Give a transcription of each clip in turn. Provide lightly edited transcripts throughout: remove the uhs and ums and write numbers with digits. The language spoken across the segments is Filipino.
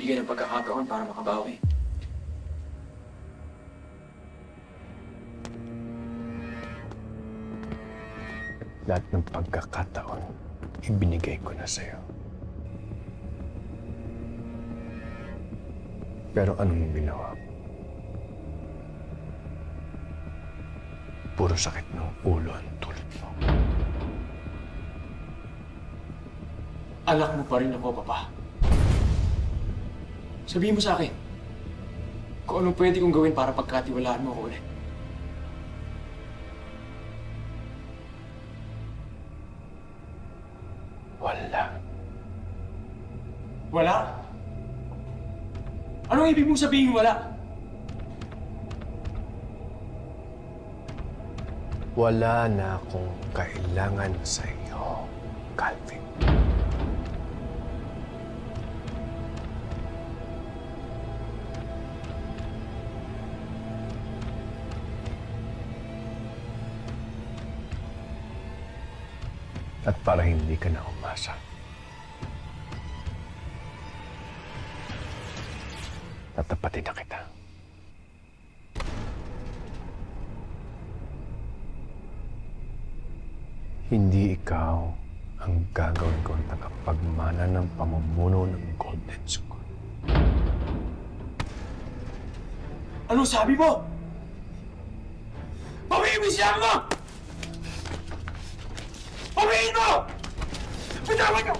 bibigyan ng pagkakataon para makabawi. Lahat ng pagkakataon, ibinigay ko na sa'yo. Pero anong ginawa mo? Puro sakit ng ulo ang tulad mo. Anak mo pa rin ako, Papa. Sabihin mo sa akin, kung anong pwede kong gawin para pagkatiwalaan mo ako ulit. Wala. Wala? Anong ibig mong sabihin wala? Wala na akong kailangan sa iyo, Calvin. At para hindi ka na umasa, tatapatin na kita. Hindi ikaw ang gagawin ko ang tagapagmana ng pamumuno ng Golden School. Anong sabi mo? Pawiin mo siya mo! Pawiin mo! Bitawan niyo!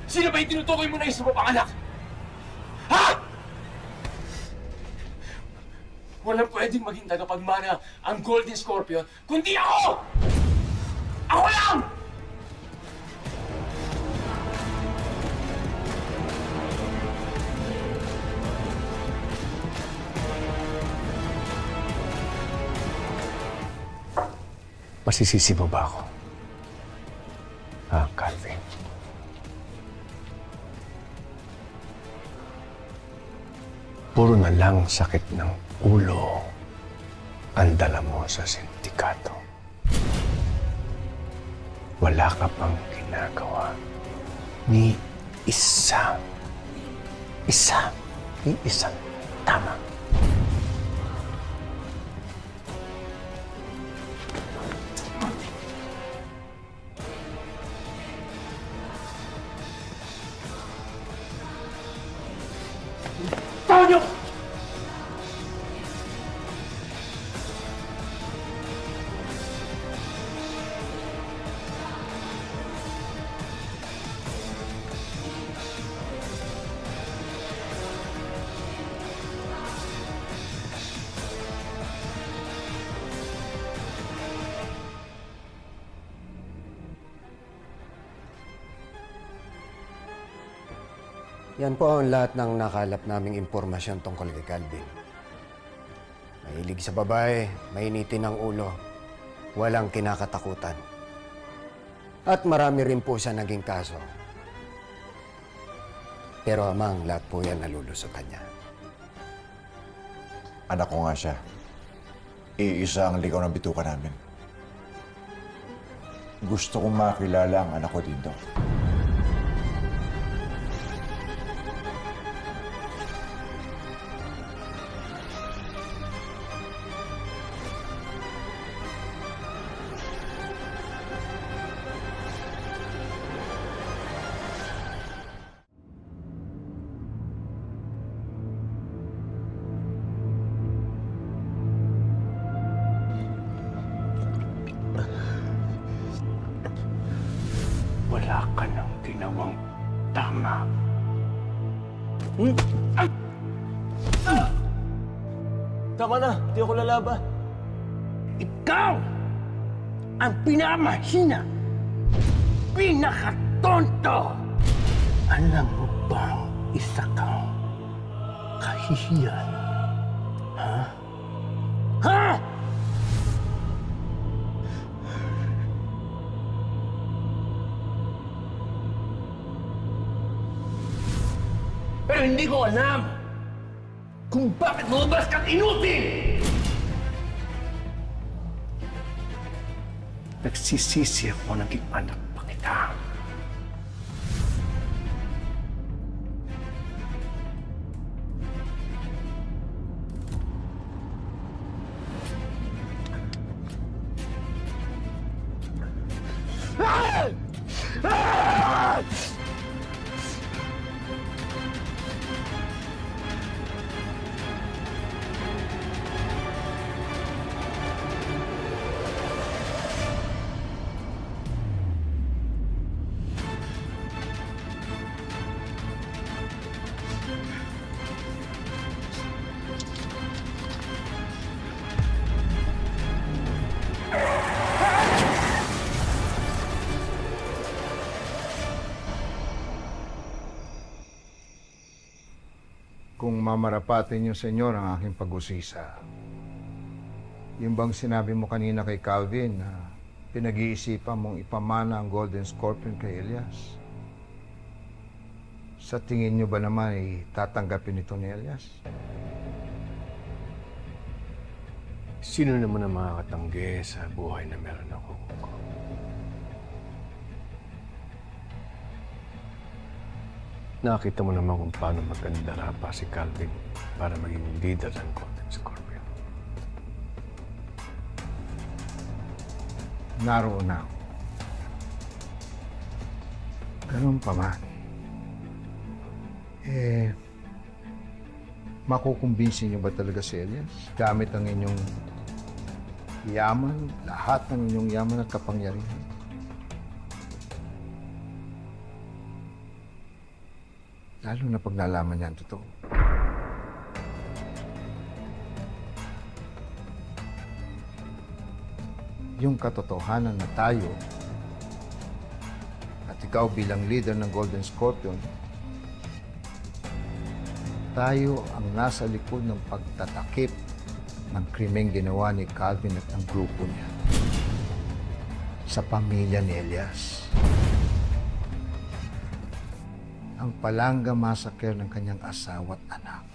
Sino ba yung tinutukoy mo na isa mo panganak? Ha? Walang pwedeng maging tagapagmana ang Golden Scorpion, kundi ako! Ako lang! Masisisi mo ba ako? Ha, Calvin? Puro na lang sakit ng ulo ang dala mo sa sindikato. Wala ka pang ginagawa ni isang tama. Tonyo! Yan po ang lahat ng nakalap naming impormasyon tungkol kay Calvin. Mahilig sa babae, mainitin ang ulo, walang kinakatakutan. At marami rin po siya naging kaso. Pero amang lahat po yan nalulusutan niya. Anak ko nga siya. Iisa ang ligaw ng bituka namin. Gusto kong makilala ang anak ko dito. Wala ka nang ginawang tama. Tama na, di ako lalaban. Ikaw ang pinakamahina, pinakatonto. Alam mo bang isa kang kahihiyan? Ha? Ha? Pero hindi ko alam kung bakit lumabas kang inutil! Nagsisisi ako naging anak pa kita. Kung mamarapatin niyo, senyor, ang aking pag-usisa, yung bang sinabi mo kanina kay Calvin na pinag-iisipan mong ipamana ang Golden Scorpion kay Elias? Sa tingin niyo ba naman ay tatanggapin ito ni Elias? Sino naman ang makakatanggi sa buhay na meron ako? Nakita mo naman kung paano magandara pa si Calvin para maging leader ng Golden Scorpion. Naroon na ako. Ganun pa man. Makukumbinsin niyo ba talaga si Elias? Gamit ang inyong yaman, lahat ng inyong yaman at kapangyarihan. Lalo na pag nalaman niya ang totoo. Yung katotohanan na tayo at ikaw bilang leader ng Golden Scorpion, tayo ang nasa likod ng pagtatakip ng krimeng ginawa ni Calvin at ng grupo niya sa pamilya ni Elias. Ang Palanga Massacre ng kanyang asawa at anak.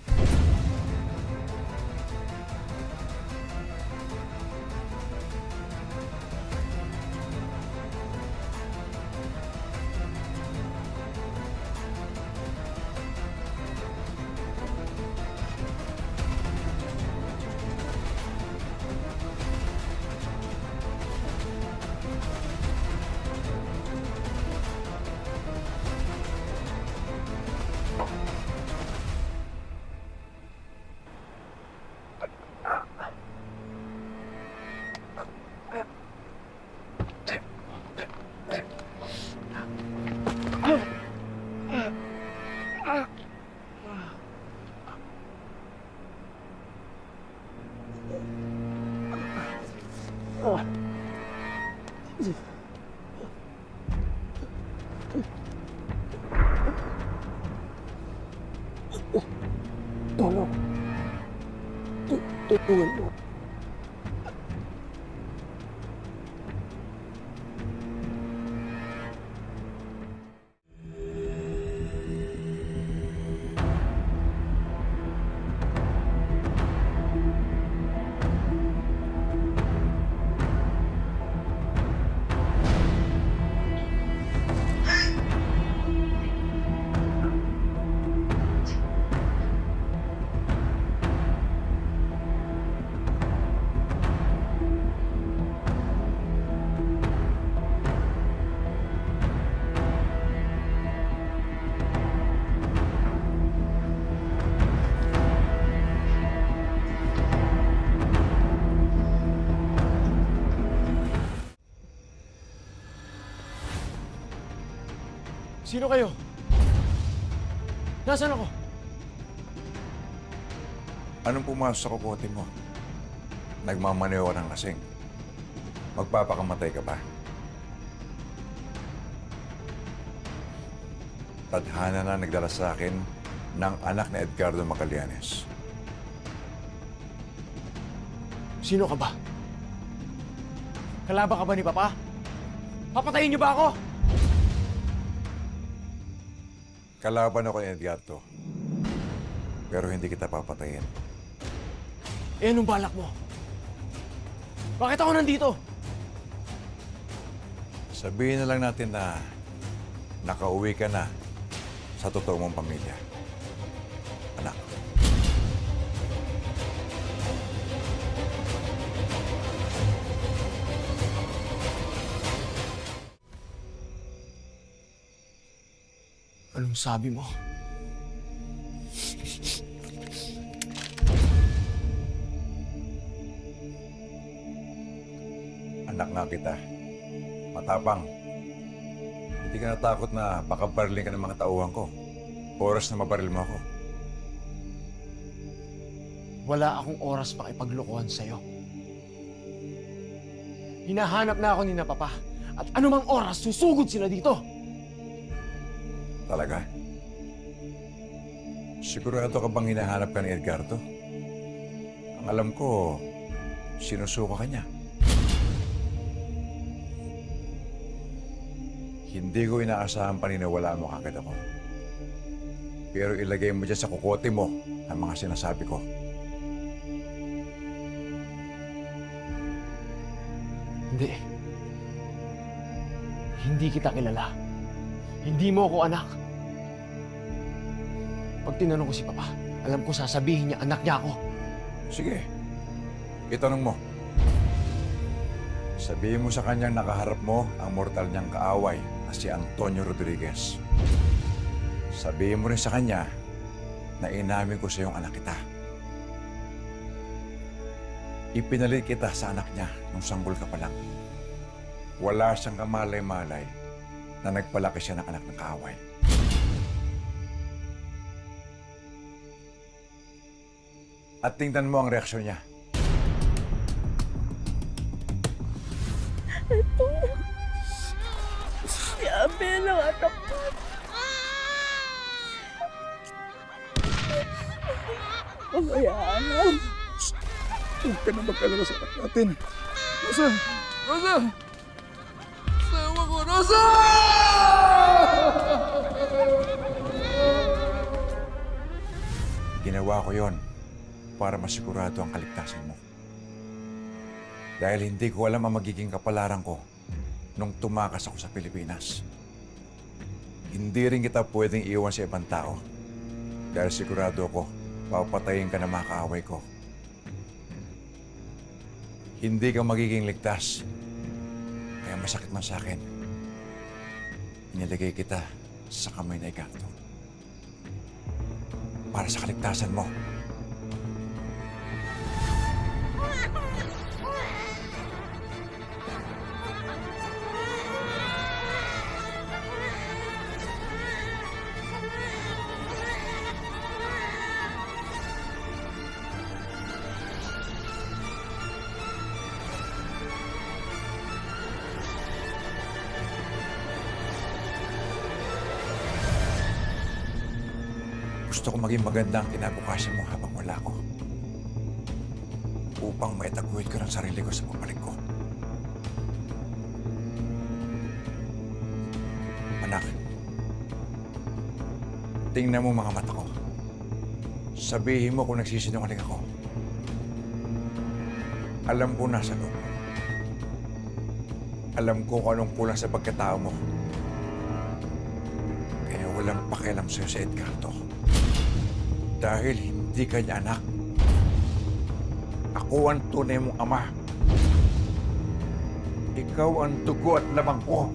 Sino kayo? Nasaan ako? Anong pumasok sa kukote mo? Nagmamaneho ng lasing. Magpapakamatay ka ba? Tadhana na nagdala sa akin ng anak ni Edgardo Magallanes. Sino ka ba? Kalaban ka ba ni Papa? Papatayin niyo ba ako? Kalaban ako ni Edgardo. Pero hindi kita papatayin. Eh, anong balak mo? Bakit ako nandito? Sabihin na lang natin na nakauwi ka na sa totoo mong pamilya. Anak. Anong sabi mo? Anak nga kita. Matapang. Hindi ka natakot na baka barilin ka ng mga tauhan ko. Oras na mabaril mo ako. Wala akong oras pa ipaglokohan sa'yo. Hinahanap na ako ni na Papa. At anumang oras, susugod sila dito. Talaga? Sigurado ka bang hinahanap ka ni Edgardo? Ang alam ko, sinusuka ka niya. Hindi ko inaasahan paniniwalaan mo kagad ako. Pero ilagay mo dyan sa kukote mo ang mga sinasabi ko. Hindi. Hindi kita kilala. Hindi mo ako anak. Pag tinanong ko si Papa, alam ko sasabihin niya anak niya ako. Sige, itanong mo. Sabihin mo sa kanyang nakaharap mo ang mortal niyang kaaway na si Antonio Rodriguez. Sabihin mo rin sa kanya na inamin ko sa iyong anak kita. Ipinalit kita sa anak niya nung sanggol ka pa lang. Wala siyang kamalay-malay na nagpalaki siya ng anak ng kaaway. At tingnan mo ang reaksyon niya. Si Abel ang anak ko. Pabayaan mo. Huwag ka na magkalala sa anak natin. Rosa! Rosa! Sama ko, Rosa! Ginawa ko yon para masigurado ang kaligtasan mo. Dahil hindi ko alam ang magiging kapalaran ko nung tumakas ako sa Pilipinas. Hindi rin kita pwedeng iwan sa ibang tao dahil sigurado ko papatayin ka ng mga kaaway ko. Hindi ka magiging ligtas. Kaya masakit man sa akin. Inilagay kita sa kamay na Edgardo. Para sa kaligtasan mo. Gusto ko maging maganda ang kinabukasan mo habang wala ko. Upang maitaguyod ko ng sarili ko sa pagbalik ko. Anak, tingnan mo mga mata ko. Sabihin mo kung nagsisinungaling ako. Alam ko nasa loob mo. Alam ko kung anong kulang sa pagkatao mo. Kaya walang pakialam sa'yo sa Edgardo. Dahil hindi ka niya anak. Ako ang tunay mong ama. Ikaw ang dugo at lamang ko.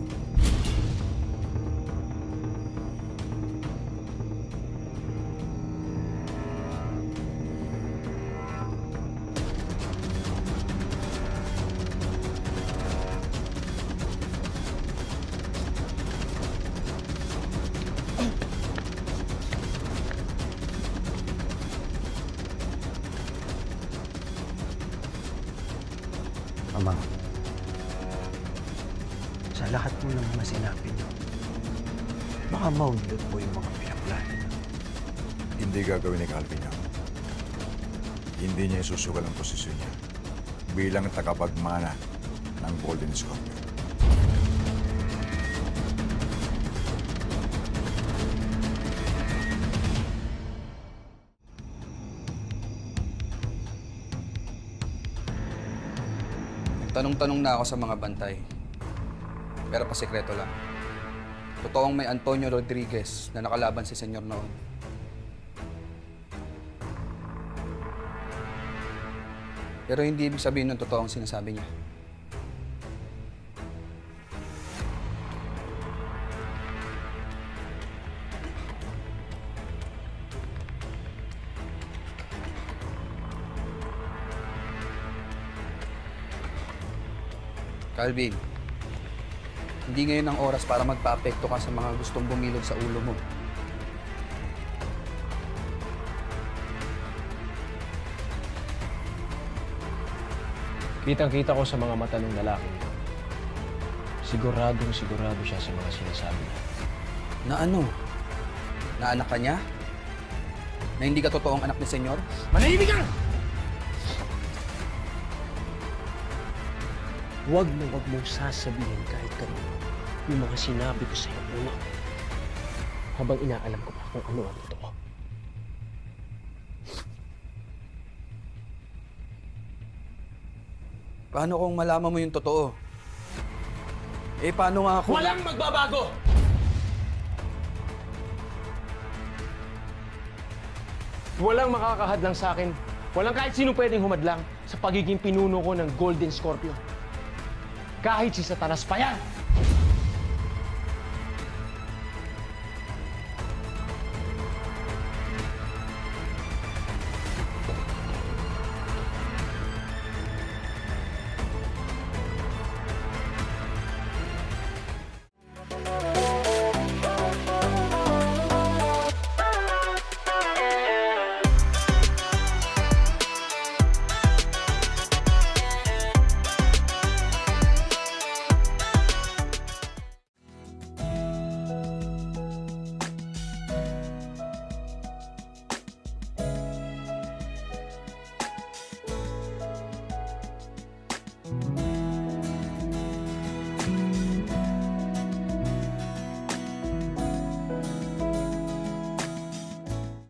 Amang, sa lahat po ng mga sinabi niyo, baka maulot po yung mga pinaplano niyo. Hindi gagawin ni Calvin yun. Hindi niya isusugal ang posisyon niya bilang tagapagmana ng Golden Scorpion. Tanong-tanong na ako sa mga bantay. Pero pasikreto lang. Totoong may Antonio Rodriguez na nakalaban si Senyor noon. Pero hindi ibig sabihin ng totoo ang sinasabi niya. Calvin, hindi ngayon ang oras para magpa-apekto ka sa mga gustong bumilog sa ulo mo. Kitang-kita ko sa mga mata ng lalaki. Siguradong sigurado siya sa mga sinasabi niya. Na ano? Na anak ka niya? Na hindi ka totoong anak ni Senyor? Manahimik ka! Huwag na huwag mong sasabihin kahit kanino yung mga sinabi ko sa'yo una. Habang inaalam ko pa kung ano ang totoo. Paano kung malaman mo yung totoo? Eh, paano nga ako... Walang magbabago! Walang makakahadlang sa akin. Walang kahit sino pwedeng humadlang sa pagiging pinuno ko ng Golden Scorpio. Kahit si Satanas pa yan!